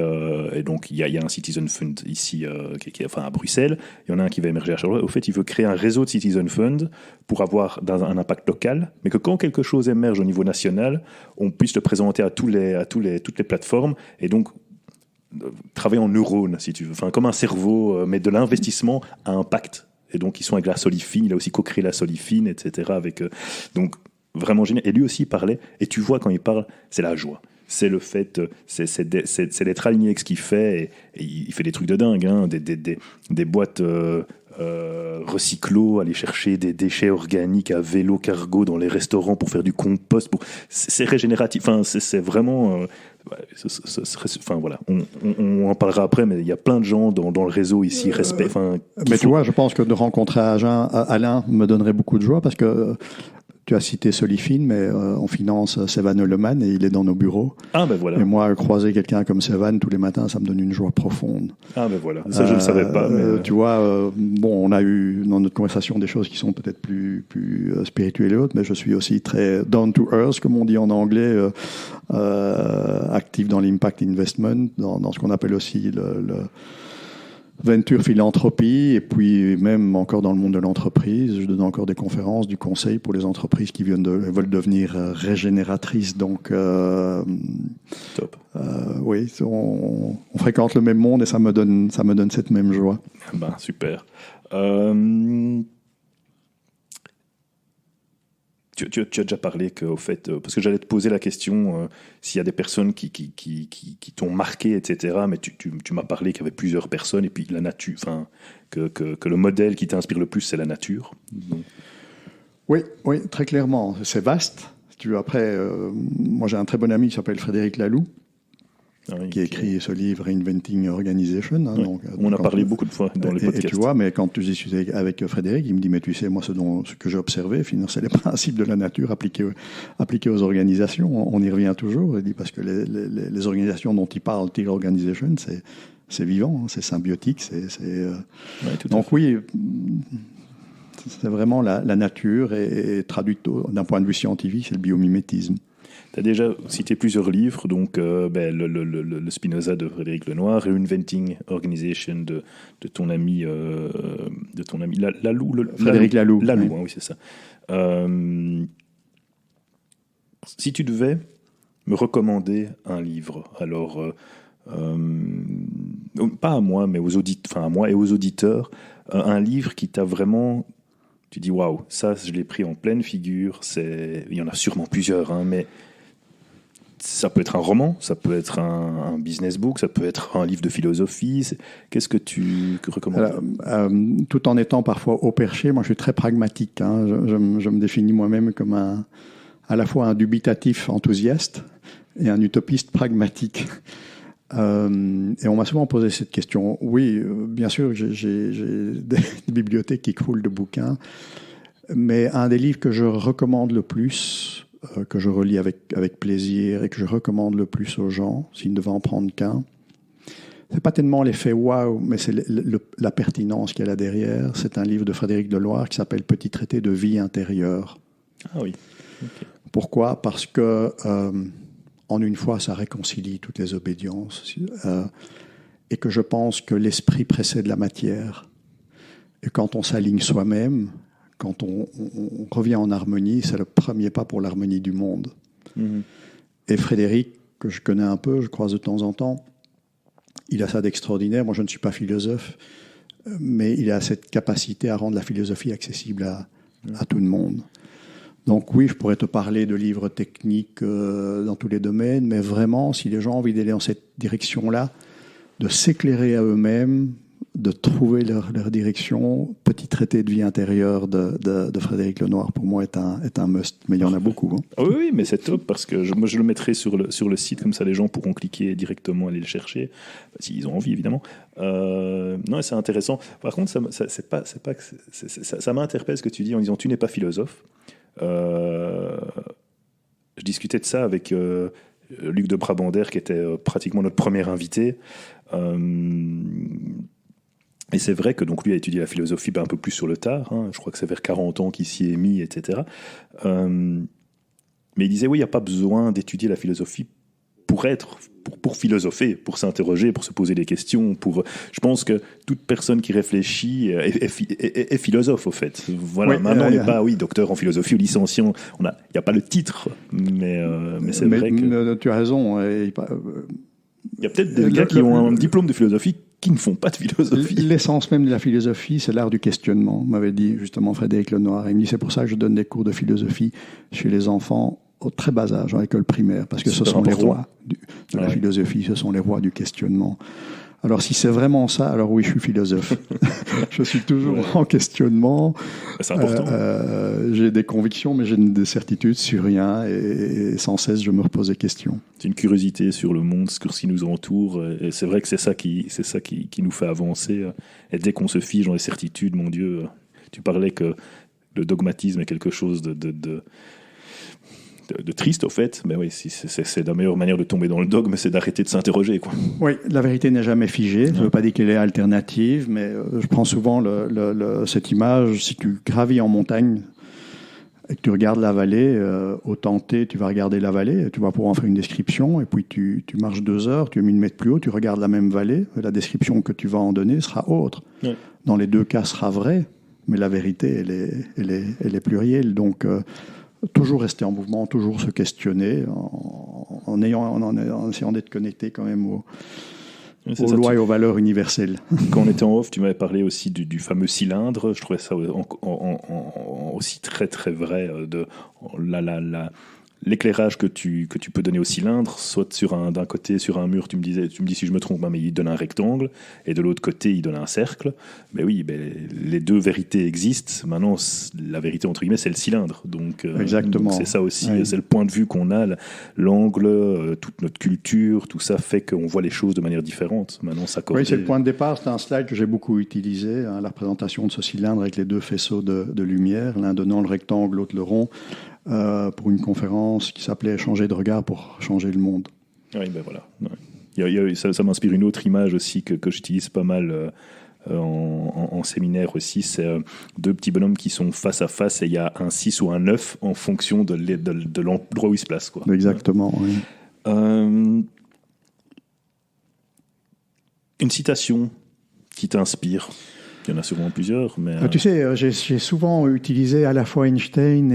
donc, il y a un Citizen Fund ici, à Bruxelles. Il y en a un qui va émerger à Charleroi. Au fait, il veut créer un réseau de Citizen Fund pour avoir un impact local, mais que quand quelque chose émerge au niveau national, on puisse le présenter à toutes les plateformes. Et donc, travailler en neurones, si tu veux, enfin comme un cerveau, mais de l'investissement à impact. Et donc ils sont avec la Solifine, il a aussi co-créé la Solifine, etc. Avec donc vraiment génial. Et lui aussi il parlait. Et tu vois quand il parle, c'est la joie. C'est le fait, c'est d'être aligné avec ce qu'il fait. Et il fait des trucs de dingue, hein, des boîtes recyclo, aller chercher des déchets organiques à vélo cargo dans les restaurants pour faire du compost. C'est régénératif. Enfin, c'est vraiment. Enfin voilà, on en parlera après, mais il y a plein de gens dans le réseau ici, respect. Mais tu vois, je pense que de rencontrer Alain me donnerait beaucoup de joie parce que tu as cité Solifine, mais on finance Sevan Leman et il est dans nos bureaux. Ah ben voilà. Et moi, croiser quelqu'un comme Sevan tous les matins, ça me donne une joie profonde. Ah ben voilà, ça je ne le savais pas. Mais... Tu vois, on a eu dans notre conversation des choses qui sont peut-être plus spirituelles et autres, mais je suis aussi très down to earth, comme on dit en anglais, actif dans l'impact investment, dans ce qu'on appelle aussi le venture philanthropie, et puis même encore dans le monde de l'entreprise. Je donne encore des conférences, du conseil pour les entreprises qui veulent devenir régénératrices. Donc, top. Oui, on fréquente le même monde et ça me donne cette même joie. Ben, super. Tu as déjà parlé qu'au fait, parce que j'allais te poser la question s'il y a des personnes qui t'ont marqué, etc. Mais tu m'as parlé qu'il y avait plusieurs personnes et puis la nature, enfin que le modèle qui t'inspire le plus c'est la nature. Donc. Oui, très clairement. C'est vaste. Si tu veux, après, moi j'ai un très bon ami qui s'appelle Frédéric Laloux. Qui a écrit ce livre Reinventing Organization. Hein, oui. Donc, on a parlé beaucoup de fois dans les podcasts. Et tu vois, mais quand je discutais avec Frédéric, il me dit, mais tu sais, moi, ce que j'ai observé, c'est les principes de la nature appliqués aux organisations. On y revient toujours. Il dit, parce que les organisations dont il parle, Teal Organization, c'est vivant, hein, c'est symbiotique. Donc oui, c'est vraiment la nature et traduit d'un point de vue scientifique, c'est le biomimétisme. Tu as déjà cité plusieurs livres, donc le Spinoza de Frédéric Lenoir, Reinventing Organization de ton ami Laloux. Frédéric Laloux. Laloux, oui, oui c'est ça. Si tu devais me recommander un livre, alors pas à moi, mais à moi et aux auditeurs, un livre qui t'a vraiment... Tu dis, waouh, ça, je l'ai pris en pleine figure. Il y en a sûrement plusieurs, hein, mais ça peut être un roman, ça peut être un business book, ça peut être un livre de philosophie. Qu'est-ce que tu recommandes? Tout en étant parfois au perché, moi je suis très pragmatique. Hein. Je me définis moi-même comme à la fois un dubitatif enthousiaste et un utopiste pragmatique. Et on m'a souvent posé cette question. Oui, bien sûr, j'ai des bibliothèques qui croulent de bouquins, mais un des livres que je recommande le plus, que je relis avec plaisir et que je recommande le plus aux gens, s'ils ne devaient en prendre qu'un, c'est pas tellement l'effet waouh, mais c'est la pertinence qu'il y a là derrière. C'est un livre de Frédéric Deloire qui s'appelle Petit traité de vie intérieure. Ah oui. Okay. Pourquoi ? Parce que en une fois, ça réconcilie toutes les obédiences. Et que je pense que l'esprit précède la matière. Et quand on s'aligne soi-même, quand on revient en harmonie, c'est le premier pas pour l'harmonie du monde. Mmh. Et Frédéric, que je connais un peu, je croise de temps en temps, il a ça d'extraordinaire. Moi, je ne suis pas philosophe, mais il a cette capacité à rendre la philosophie accessible à tout le monde. Donc oui, je pourrais te parler de livres techniques dans tous les domaines, mais vraiment, si les gens ont envie d'aller dans cette direction-là, de s'éclairer à eux-mêmes, de trouver leur direction, Petit traité de vie intérieure de Frédéric Lenoir, pour moi, est un must. Mais il y en a beaucoup. Hein. Oui, mais c'est top, parce que moi, je le mettrai sur le site, comme ça les gens pourront cliquer directement, aller le chercher, s'ils ont envie, évidemment. Non, c'est intéressant. Par contre, ça m'interpelle ce que tu dis en disant « tu n'es pas philosophe ». Je discutais de ça avec Luc de Brabander, qui était pratiquement notre premier invité. Et c'est vrai que donc lui a étudié la philosophie un peu plus sur le tard. Hein, je crois que c'est vers 40 ans qu'il s'y est mis, etc. Mais il disait oui, il n'y a pas besoin d'étudier la philosophie pour philosopher, pour s'interroger, pour se poser des questions. Je pense que toute personne qui réfléchit est philosophe, au fait. Voilà. Oui, maintenant, on n'est pas docteur en philosophie ou licenciant. Il n'y a pas le titre, mais c'est vrai que... Tu as raison. Il y a peut-être des gars qui ont un diplôme de philosophie qui ne font pas de philosophie. L'essence même de la philosophie, c'est l'art du questionnement, m'avait dit justement Frédéric Lenoir. Il me dit, c'est pour ça que je donne des cours de philosophie chez les enfants au très bas âge, en école primaire, parce que ce sont les rois de la philosophie, ce sont les rois du questionnement. Alors si c'est vraiment ça, alors oui, je suis philosophe. Je suis toujours en questionnement. C'est important. J'ai des convictions, mais j'ai des certitudes sur rien, et sans cesse, je me repose des questions. C'est une curiosité sur le monde, sur ce qui nous entoure, et c'est vrai que c'est ça qui nous fait avancer. Et dès qu'on se fige dans les certitudes, mon Dieu, tu parlais que le dogmatisme est quelque chose de triste, au fait, mais oui, c'est la meilleure manière de tomber dans le dogme, c'est d'arrêter de s'interroger, quoi. Oui, la vérité n'est jamais figée. Ça ne veut pas dire qu'elle est alternative, mais je prends souvent cette image. Si tu gravis en montagne et que tu regardes la vallée, au tenté, tu vas regarder la vallée, tu vas pouvoir en faire une description, et puis tu marches 2 heures, tu es 1000 mètres plus haut, tu regardes la même vallée, la description que tu vas en donner sera autre. Oui. Dans les deux cas, sera vraie, mais la vérité, elle est plurielle. Donc, toujours rester en mouvement, toujours se questionner, en essayant d'être connecté quand même aux lois et aux valeurs universelles. Quand on était en off, tu m'avais parlé aussi du fameux cylindre. Je trouvais ça aussi très très vrai, de l'éclairage que tu peux donner au cylindre, soit d'un côté sur un mur, tu me dis si je me trompe, mais il donne un rectangle, et de l'autre côté il donne un cercle. Mais oui, les deux vérités existent. Maintenant, la vérité entre guillemets, c'est le cylindre. Donc exactement. Donc c'est ça aussi, oui. C'est le point de vue qu'on a, l'angle, toute notre culture, tout ça fait qu'on voit les choses de manière différente. Maintenant, ça corrige. Oui, c'est le point de départ. C'est un slide que j'ai beaucoup utilisé, la représentation de ce cylindre avec les deux faisceaux de lumière, l'un donnant le rectangle, l'autre le rond. Pour une conférence qui s'appelait « Changer de regard pour changer le monde ». Oui, ben voilà. Ouais. Ça m'inspire une autre image aussi que j'utilise pas mal en séminaire aussi. C'est 2 petits bonhommes qui sont face à face, et il y a un 6 ou un 9 en fonction de l'endroit où ils se placent, quoi. Exactement, oui. Une citation qui t'inspire. Il y en a sûrement plusieurs, mais... Tu sais, j'ai souvent utilisé à la fois Einstein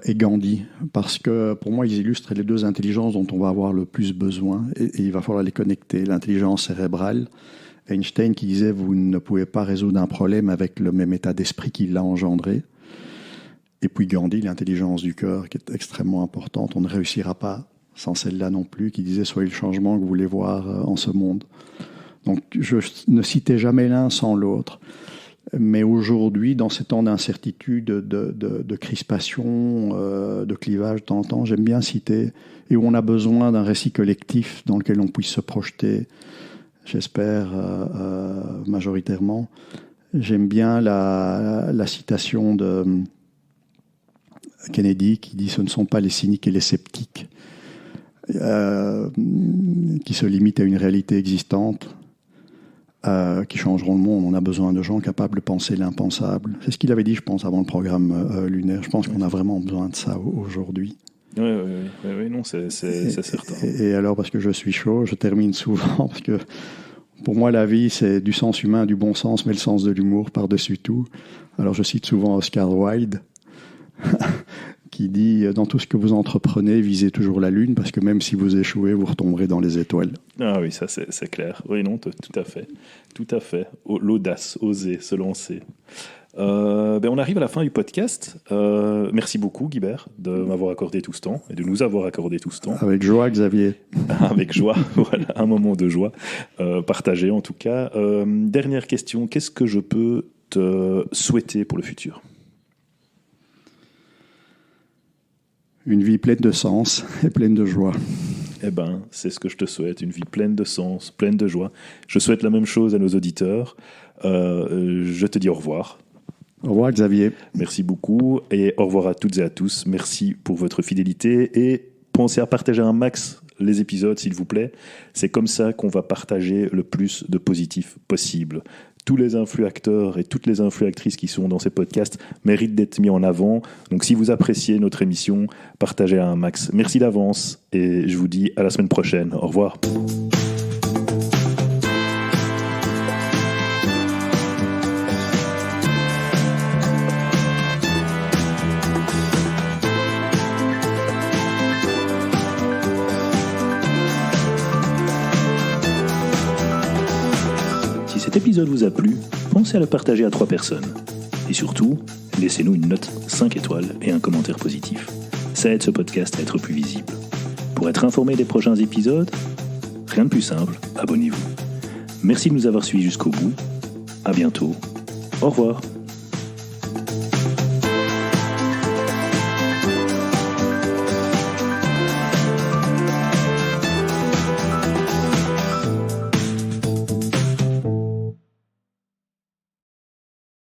et Gandhi, parce que pour moi, ils illustrent les 2 intelligences dont on va avoir le plus besoin, et il va falloir les connecter. L'intelligence cérébrale, Einstein qui disait « Vous ne pouvez pas résoudre un problème avec le même état d'esprit qui l'a engendré ». Et puis Gandhi, l'intelligence du cœur, qui est extrêmement importante. On ne réussira pas sans celle-là non plus, qui disait « Soyez le changement que vous voulez voir en ce monde ». Donc, je ne citais jamais l'un sans l'autre. Mais aujourd'hui, dans ces temps d'incertitude, de crispation, de clivage de temps en temps, j'aime bien citer, et où on a besoin d'un récit collectif dans lequel on puisse se projeter, j'espère, majoritairement. J'aime bien la citation de Kennedy qui dit « Ce ne sont pas les cyniques et les sceptiques qui se limitent à une réalité existante. qui changeront le monde. On a besoin de gens capables de penser l'impensable. C'est ce qu'il avait dit, je pense, avant le programme lunaire. Je pense qu'on a vraiment besoin de ça aujourd'hui. Oui, non, c'est certain. Et alors, parce que je suis chaud, je termine souvent, parce que pour moi, la vie, c'est du sens humain, du bon sens, mais le sens de l'humour par-dessus tout. Alors, je cite souvent Oscar Wilde, qui dit « Dans tout ce que vous entreprenez, visez toujours la lune, parce que même si vous échouez, vous retomberez dans les étoiles. » Ah oui, ça c'est clair. Oui, non, tout à fait. Tout à fait. L'audace, oser, se lancer. On arrive à la fin du podcast. Merci beaucoup, Guibert, de m'avoir accordé tout ce temps et de nous avoir accordé tout ce temps. Avec joie, Xavier. Avec joie, voilà, un moment de joie partagé en tout cas. Dernière question, qu'est-ce que je peux te souhaiter pour le futur ? Une vie pleine de sens et pleine de joie. Eh ben, c'est ce que je te souhaite, une vie pleine de sens, pleine de joie. Je souhaite la même chose à nos auditeurs. Je te dis au revoir. Au revoir, Xavier. Merci beaucoup et au revoir à toutes et à tous. Merci pour votre fidélité et pensez à partager un max les épisodes, s'il vous plaît. C'est comme ça qu'on va partager le plus de positif possible. Tous les influacteurs et toutes les influactrices qui sont dans ces podcasts méritent d'être mis en avant. Donc si vous appréciez notre émission, partagez à un max. Merci d'avance et je vous dis à la semaine prochaine. Au revoir. Si cet épisode vous a plu, pensez à le partager à 3 personnes. Et surtout, laissez-nous une note 5 étoiles et un commentaire positif. Ça aide ce podcast à être plus visible. Pour être informé des prochains épisodes, rien de plus simple, abonnez-vous. Merci de nous avoir suivis jusqu'au bout. À bientôt. Au revoir.